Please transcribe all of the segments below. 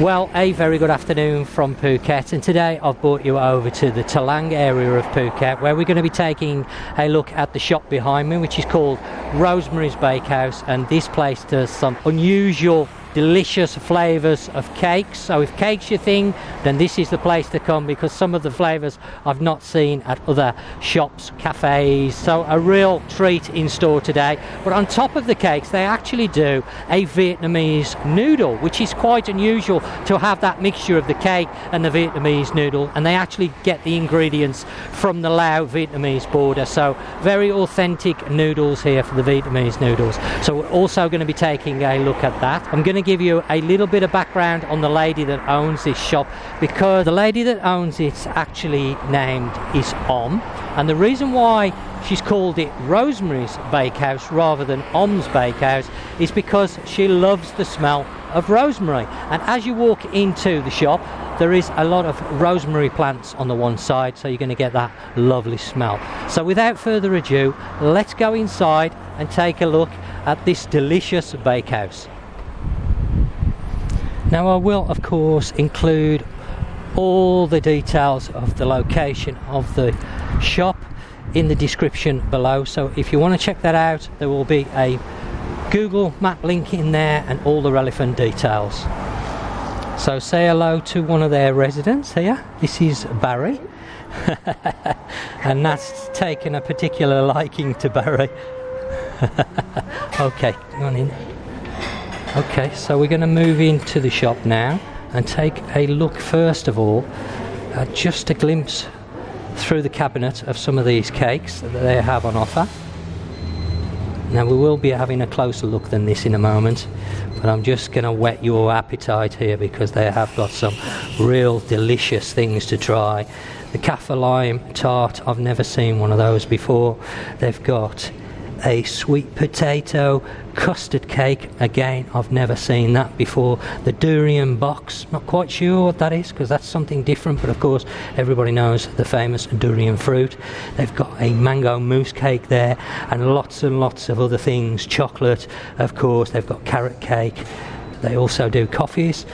Well, a very good afternoon from Phuket, and today I've brought you over to the Thalang area of Phuket, where we're going to be taking a look at the shop behind me, which is called Rosemary's Bakehouse, and this place does some unusual, delicious flavours of cakes. So if cake's your thing, then this is the place to come, because some of the flavours I've not seen at other shops, cafes. So a real treat in store today. But on top of the cakes, they actually do a Vietnamese noodle, which is quite unusual to have that mixture of the cake and the Vietnamese noodle, and they actually get the ingredients from the Laos Vietnamese border. So very authentic noodles here for the Vietnamese noodles. So we're also going to be taking a look at that. I'm going to give you a little bit of background on the lady that owns this shop, because the lady that owns it's actually named is and the reason why she's called it Rosemary's Bakehouse rather than Om's Bakehouse is because she loves the smell of rosemary. And as you walk into the shop, there is a lot of rosemary plants on the one side, so you're going to get that lovely smell. So without further ado, let's go inside and take a look at this delicious bakehouse. Now I will of course include all the details of the location of the shop in the description below, so if you want to check that out, there will be a Google map link in there and all the relevant details. So say hello to one of their residents here. This is Barry and that's taken a particular liking to Barry. Okay, come on in. Okay, so we're going to move into the shop now and take a look first of all at just a glimpse through the cabinet of some of these cakes that they have on offer. Now we will be having a closer look than this in a moment, but I'm just going to whet your appetite here because they have got some real delicious things to try. The Kaffir Lime Tart, I've never seen one of those before. They've got a sweet potato custard cake, again I've never seen that before. The Durian box, not quite sure what that is because that's something different, but of course everybody knows the famous durian fruit. They've got a mango mousse cake there and lots of other things, chocolate of course. They've got carrot cake. They also do coffees,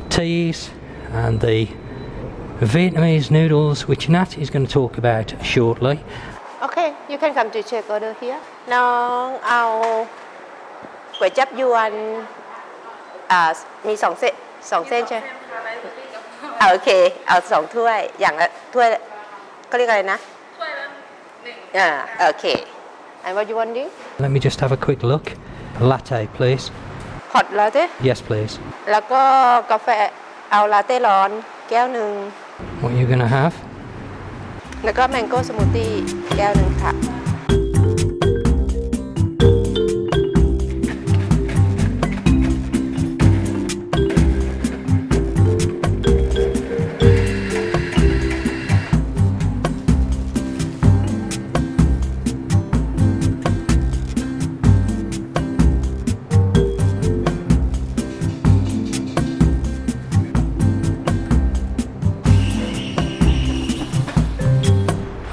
teas, and the Vietnamese noodles, which Nat is going to talk about shortly. Okay, you can come to check order here. น้องเอาก๋วยจั๊บยวนมี2 เส้นใช่ไหมโอเคเอา2 ถ้วยอย่างละถ้วยก็เรียกอะไรนะถ้วยละ1โอเค and what you want to do? Let me just have a quick look. A latte please. Hot latte? Yes please. แล้วก็กาแฟเอาลาเต้ร้อนแก้วหนึ่ง What are you going to have? แล้วก็แมงโก้สมูทตี้แก้วหนึ่งค่ะ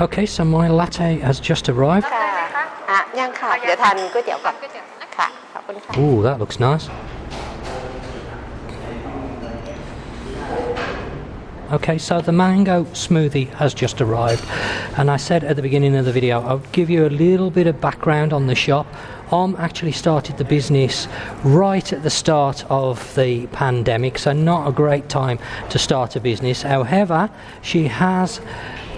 Okay, so my latte has just arrived. ยังค่ะเดี๋ยวทานก๋วยเตี๋ยวก่อนค่ะขอบคุณค่ะ Ooh, that looks nice. Okay, so the mango smoothie has just arrived, and I said at the beginning of the video I'll give you a little bit of background on the shop. Actually started the business right at the start of the pandemic, so not a great time to start a business. However, she has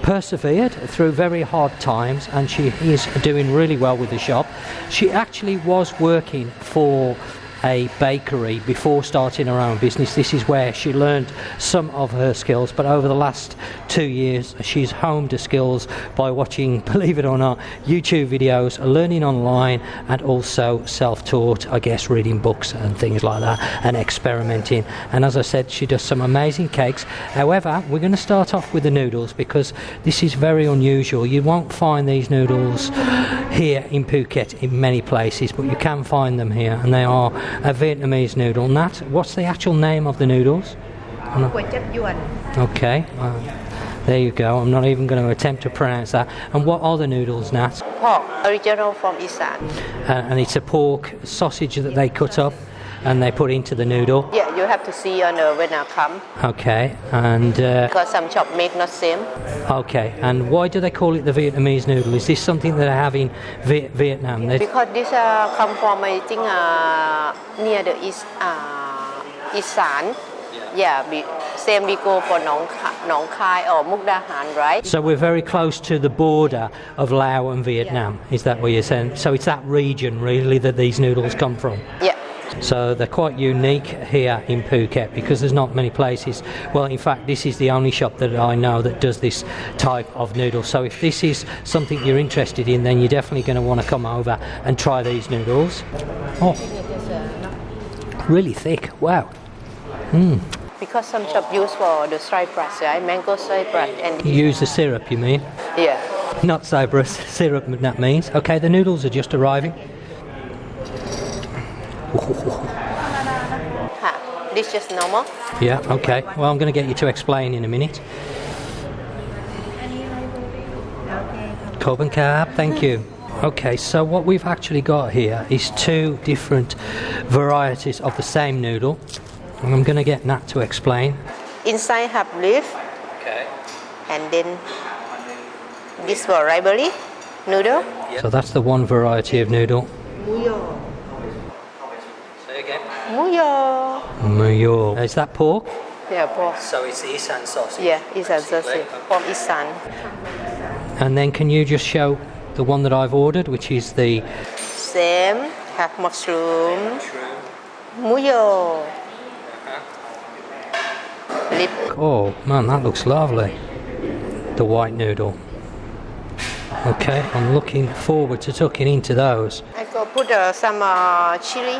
persevered through very hard times and she is doing really well with the shop. She actually was working for a bakery before starting her own business. This is where she learned some of her skills, but over the last 2 years she's honed her skills by watching, believe it or not, YouTube videos, learning online, and also self-taught, I guess, reading books and things like that and experimenting. And as I said, she does some amazing cakes. However, we're going to start off with the noodles because this is very unusual. You won't find these noodles here in Phuket in many places, but you can find them here, and they are a Vietnamese noodle. Nat, what's the actual name of the noodles? Okay, there you go. I'm not even going to attempt to pronounce that. And what are the noodles, Nat? Pork, original from Isan. And it's a pork sausage that they cut up and they put into the noodle. Yeah, you have to see on when I come. Okay, and Because some shop make not same. okay, and why do they call it the Vietnamese noodle? Is this something that they have in Vietnam? Because this come from I think near the east Isan. Yeah, same we go for Nong Khai or Mukdahan, right? So we're very close to the border of Laos and Vietnam. Is that what you're saying? So it's that region really that these noodles come from? Yeah. So they're quite unique here in Phuket because there's not many places. Well, in fact, this is the only shop that I know that does this type of noodle. So if this is something you're interested in, then you're definitely going to want to come over and try these noodles. Oh, really thick. Wow. Because some shop use for the cypress, right? Mango cypress. And You use the syrup, you mean? yeah. Not cypress, syrup, that means. Okay, the noodles are just arriving. This just normal. Yeah, okay. Well, I'm going to get you to explain in a minute. Coben Carb, thank you. Okay, so what we've actually got here is two different varieties of the same noodle. And I'm going to get Nat to explain. Inside have leaf. Okay. And then this for ribery noodle. So that's the one variety of noodle. Muyo. Say again. Muyo. Muyo. Is that pork? Yeah, pork. So it's the Isan sausage. Yeah, Isan sausage from Isan. And then can you just show the one that I've ordered, which is the... Same. Have mushroom. Muyo. Lip. Oh man, that looks lovely. The white noodle. Okay, I'm looking forward to tucking into those. I go put some chili.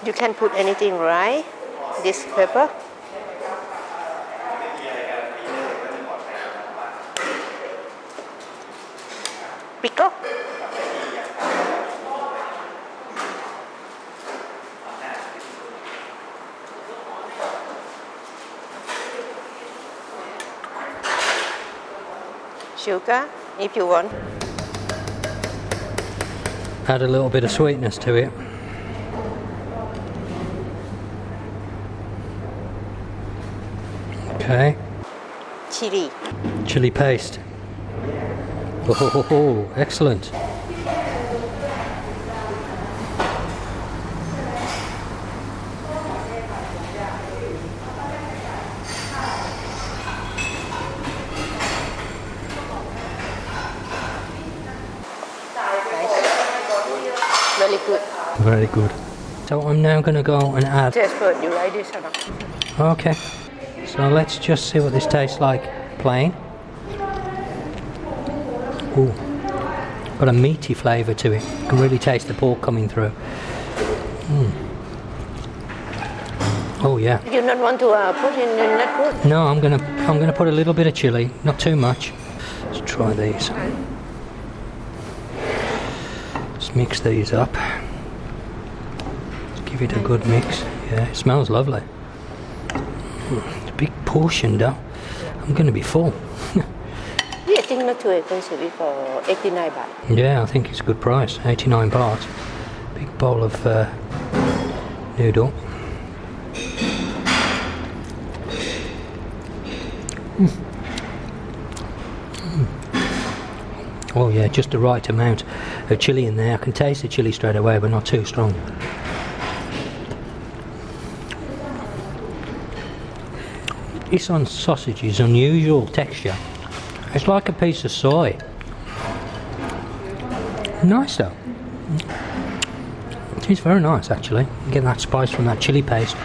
You can put anything, right? This pepper. Pickle. Sugar, if you want. Add a little bit of sweetness to it. Okay. Chili. Chili paste. Oh, excellent. Very good. Very good. So I'm now going to go and add... Taste first, you like this or not? Okay. So let's just see what this tastes like plain. Ooh. Got a meaty flavour to it. You can really taste the pork coming through. Oh yeah. You don't want to put in that food? No, I'm gonna put a little bit of chili, not too much. Let's try these. Let's mix these up. Let's give it a good mix. Yeah, it smells lovely. It's a big portion though. I'm gonna be full. I think not too expensive for 89 baht. Yeah, I think it's a good price. 89 baht. Big bowl of noodle. Oh yeah, just the right amount of chilli in there. I can taste the chilli straight away, but not too strong. This on sausage is unusual texture. It's like a piece of soy. Nice though. It's very nice actually. Getting that spice from that chili paste.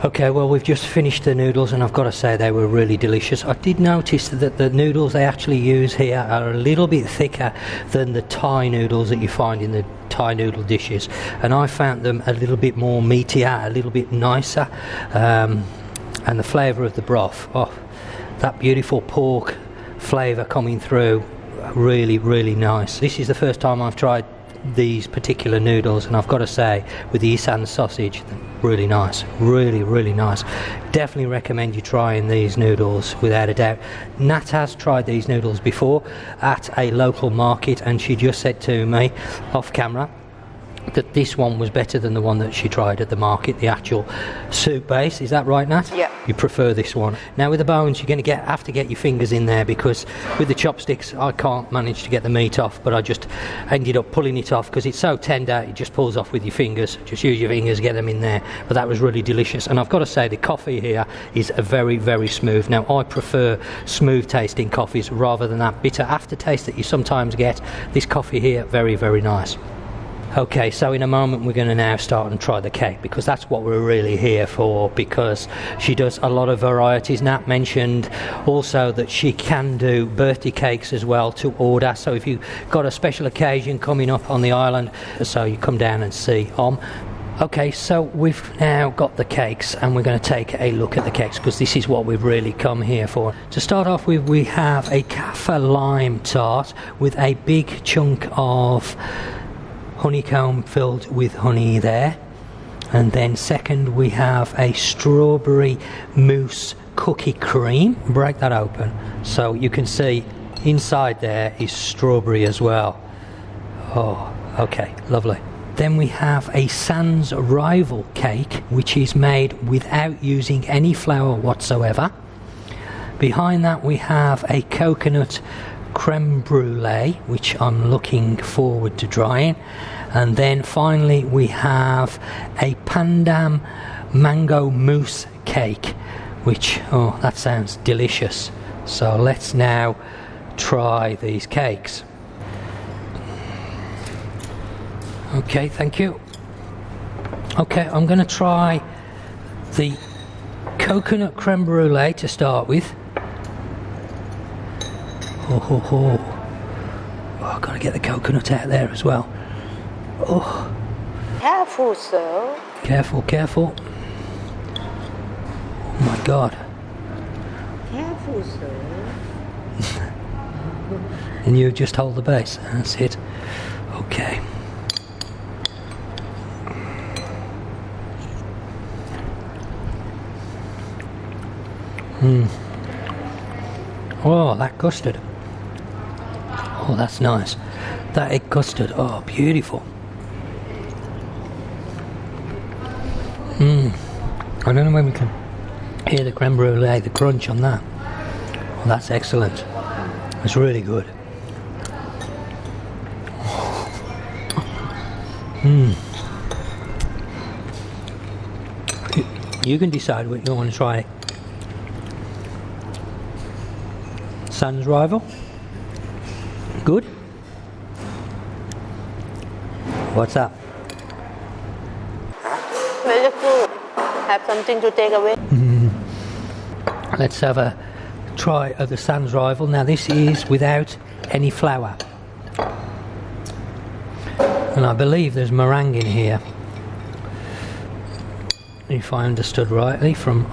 Okay, well we've just finished the noodles and I've got to say they were really delicious. I did notice that the noodles they actually use here are a little bit thicker than the Thai noodles that you find in the Thai noodle dishes, and I found them a little bit more meatier, a little bit nicer, and the flavour of the broth, oh, that beautiful pork flavour coming through, really nice. This is the first time I've tried these particular noodles, and I've got to say, with the Isan sausage, really nice, really nice. Definitely recommend you trying these noodles without a doubt. Nat has tried these noodles before at a local market, and she just said to me off camera that this one was better than the one that she tried at the market, the actual soup base. Is that right, Nat? Yeah. You prefer this one. Now with the bones, you're going to have to get your fingers in there, because with the chopsticks I can't manage to get the meat off, but I just ended up pulling it off because it's so tender, it just pulls off with your fingers. Just use your fingers, get them in there. But that was really delicious, and I've got to say the coffee here is very smooth. Now I prefer smooth tasting coffees rather than that bitter aftertaste that you sometimes get. This coffee here, very nice. Okay, so in a moment we're going to now start and try the cake, because that's what we're really here for, because she does a lot of varieties. Nat mentioned also that she can do birthday cakes as well to order, so if you've got a special occasion coming up on the island, so you come down and see Okay, so we've now got the cakes, and we're going to take a look at the cakes, because this is what we've really come here for. To start off with, we have a Kaffir Lime Tart with a big chunk of honeycomb filled with honey there, and then second we have a strawberry mousse cookie cream. Break that open so you can see inside there is strawberry as well. Oh, okay, lovely. Then we have a Sans Rival cake, which is made without using any flour whatsoever. Behind that we have a coconut creme brulee, which I'm looking forward to trying. And then finally we have a Pandan Mango Mousse cake, which, oh, that sounds delicious. So let's now try these cakes. Okay, thank you. Okay, I'm going to try the coconut creme brulee to start with. Oh, I've got to get the coconut out there as well. Oh. Careful, sir. Careful. Oh my God. Careful, sir. And you just hold the base. That's it. Okay. Oh, that custard. Oh, that's nice. That egg custard. Oh, beautiful. I don't know when we can hear the creme brulee, the crunch on that. Oh, that's excellent. It's really good. You can decide what you want to try. Sans Rival. Good. What's up? Very good. Have something to take away. Let's have a try of the Sans Rival. Now this is without any flour, and I believe there's meringue in here, if I understood rightly from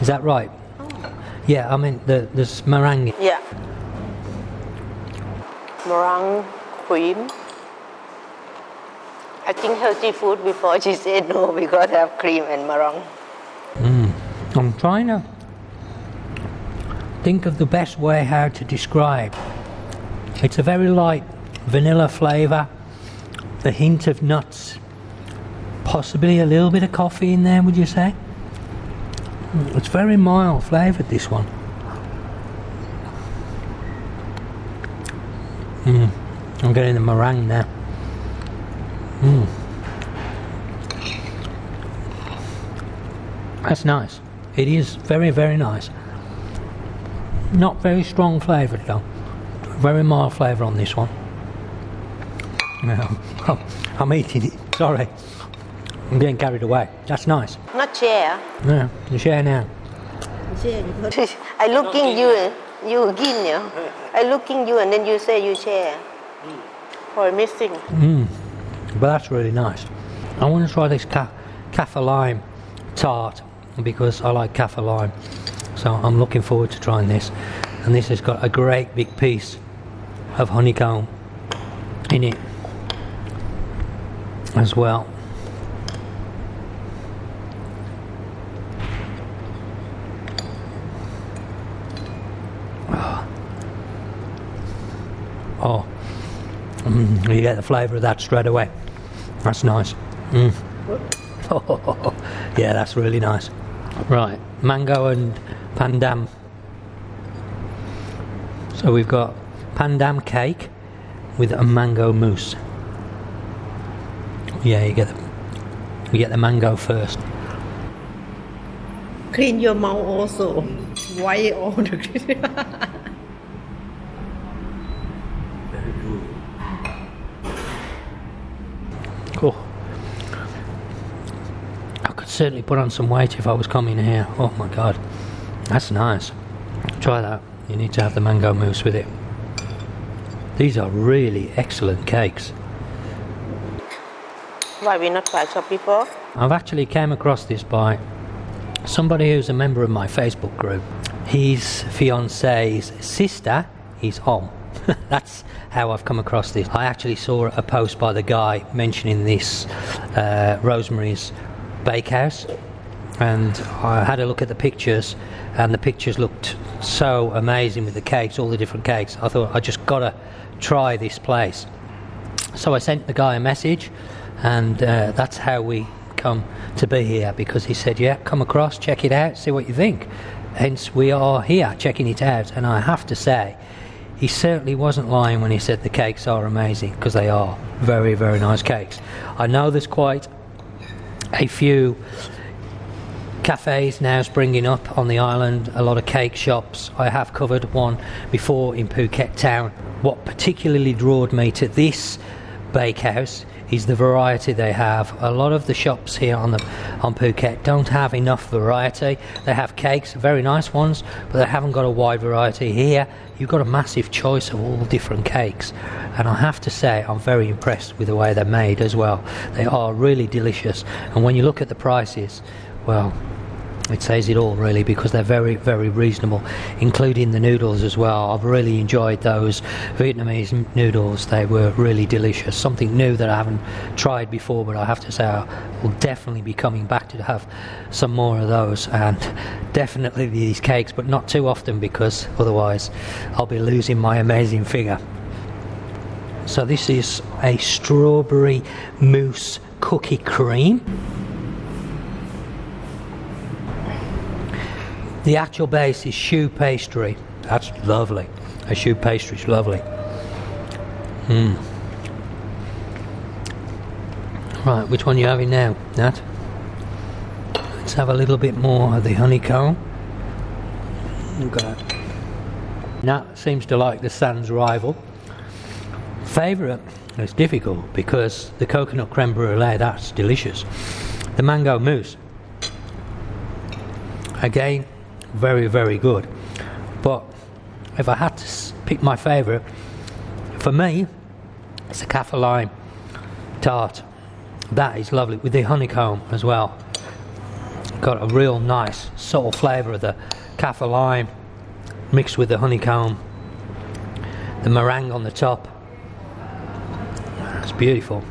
Is that right? Yeah, I mean there's meringue. Yeah. Meringue cream. I think healthy food before she said no because I have cream and meringue. I'm trying to think of the best way how to describe. It's a very light vanilla flavour, the hint of nuts, possibly a little bit of coffee in there, would you say? It's very mild flavoured, this one. I'm getting the meringue now. That's nice. It is very, very nice. Not very strong flavoured though. Very mild flavour on this one. I'm eating it. Sorry. I'm getting carried away. That's nice. Not share. Yeah, you share now. I looking you again, yeah. I looking you and then you say you share. Or missing. But that's really nice. I want to try this Kaffir Lime Tart because I like Kaffir Lime. So I'm looking forward to trying this. And this has got a great big piece of honeycomb in it. as well. Oh, you get the flavour of that straight away. That's nice. Oh, yeah, that's really nice. Right, mango and pandan. So we've got pandan cake with a mango mousse. Yeah, you get the mango first. Clean your mouth also. Why all the Cool. I could certainly put on some weight if I was coming here. Oh my god, that's nice. Try that. You need to have the mango mousse with it. These are really excellent cakes. Why we not try shop before? I've actually came across this by somebody who's a member of my Facebook group. His fiance's sister is Om. That's how I've come across this. I actually saw a post by the guy mentioning this Rosemary's Bakehouse, and I had a look at the pictures, and the pictures looked so amazing with the cakes, all the different cakes. I thought I just gotta try this place. So I sent the guy a message, and that's how we come to be here, because he said, yeah, come across, check it out, see what you think. Hence we are here checking it out, and I have to say he certainly wasn't lying when he said the cakes are amazing, because they are very, very nice cakes. I know there's quite a few cafes now springing up on the island, a lot of cake shops. I have covered one before in Phuket town. What particularly drawed me to this bakehouse is the variety they have. A lot of the shops here on Phuket don't have enough variety. They have cakes, very nice ones, but they haven't got a wide variety. Here you've got a massive choice of all different cakes, and I have to say I'm very impressed with the way they're made as well. They are really delicious, and when you look at the prices, well, it says it all really, because they're very, very reasonable, including the noodles as well. I've really enjoyed those Vietnamese noodles. They were really delicious, something new that I haven't tried before, but I have to say I will definitely be coming back to have some more of those, and definitely these cakes, but not too often, because otherwise I'll be losing my amazing figure. So this is a strawberry mousse cookie cream. The actual base is choux pastry. That's lovely. A choux pastry is lovely. Right, which one are you having now, Nat? Let's have a little bit more of the honeycomb. Okay. Nat seems to like the Sans rival. Favourite? It's difficult, because the coconut creme brulee, that's delicious. The mango mousse, again, very, very good. But if I had to pick my favourite, for me, it's a Kaffir Lime Tart. That is lovely, with the honeycomb as well. Got a real nice subtle flavour of the Kaffir Lime mixed with the honeycomb, the meringue on the top. It's beautiful.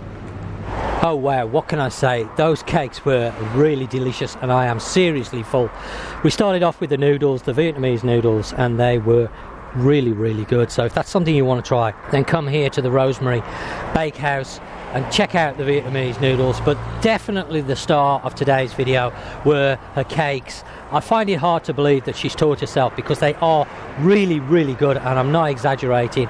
Oh wow, what can I say? Those cakes were really delicious, and I am seriously full. We started off with the noodles, the Vietnamese noodles, and they were really, really good. So if that's something you want to try, then come here to the Rosemary Bakehouse and check out the Vietnamese noodles. But definitely the star of today's video were her cakes. I find it hard to believe that she's taught herself, because they are really, really good, and I'm not exaggerating.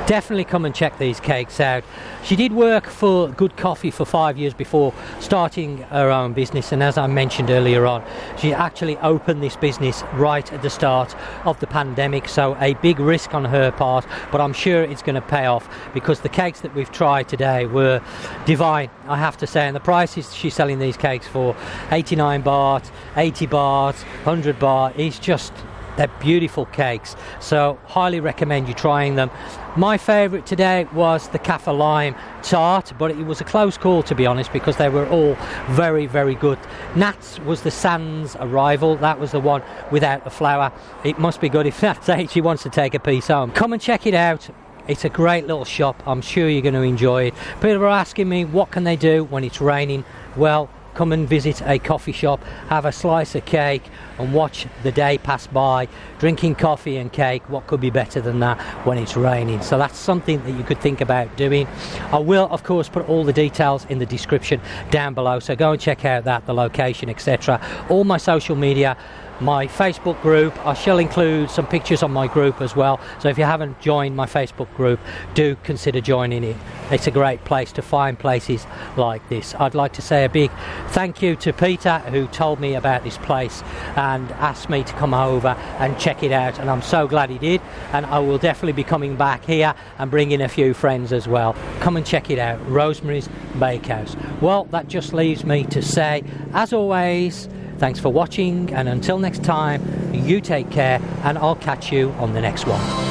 Definitely come and check these cakes out. She did work for Good Coffee for 5 years before starting her own business, and as I mentioned earlier on, she actually opened this business right at the start of the pandemic, so a big risk on her part, but I'm sure it's going to pay off, because the cakes that we've tried today were divine, I have to say. And the prices she's selling these cakes for, 89 baht, 80 baht, 100 baht, it's just, they're beautiful cakes, so highly recommend you trying them. My favourite today was the Kaffir Lime Tart, but it was a close call, to be honest, because they were all very, very good. Nat's was the Sans Arrival. That was the one without the flour. It must be good if Nat says she wants to take a piece home. Come and check it out. It's a great little shop. I'm sure you're going to enjoy it. People are asking me what can they do when it's raining. Well, come and visit a coffee shop, have a slice of cake and watch the day pass by, drinking coffee and cake. What could be better than that when it's raining? So that's something that you could think about doing. I will of course put all the details in the description down below, so go and check out that, the location, etc. All my social media, my Facebook group. I shall include some pictures on my group as well, so if you haven't joined my Facebook group, do consider joining it. It's a great place to find places like this. I'd like to say a big thank you to Peter, who told me about this place and asked me to come over and check it out, and I'm so glad he did, and I will definitely be coming back here and bringing a few friends as well. Come and check it out, Rosemary's Bakehouse. Well, that just leaves me to say, as always, thanks for watching, and until next time, you take care, and I'll catch you on the next one.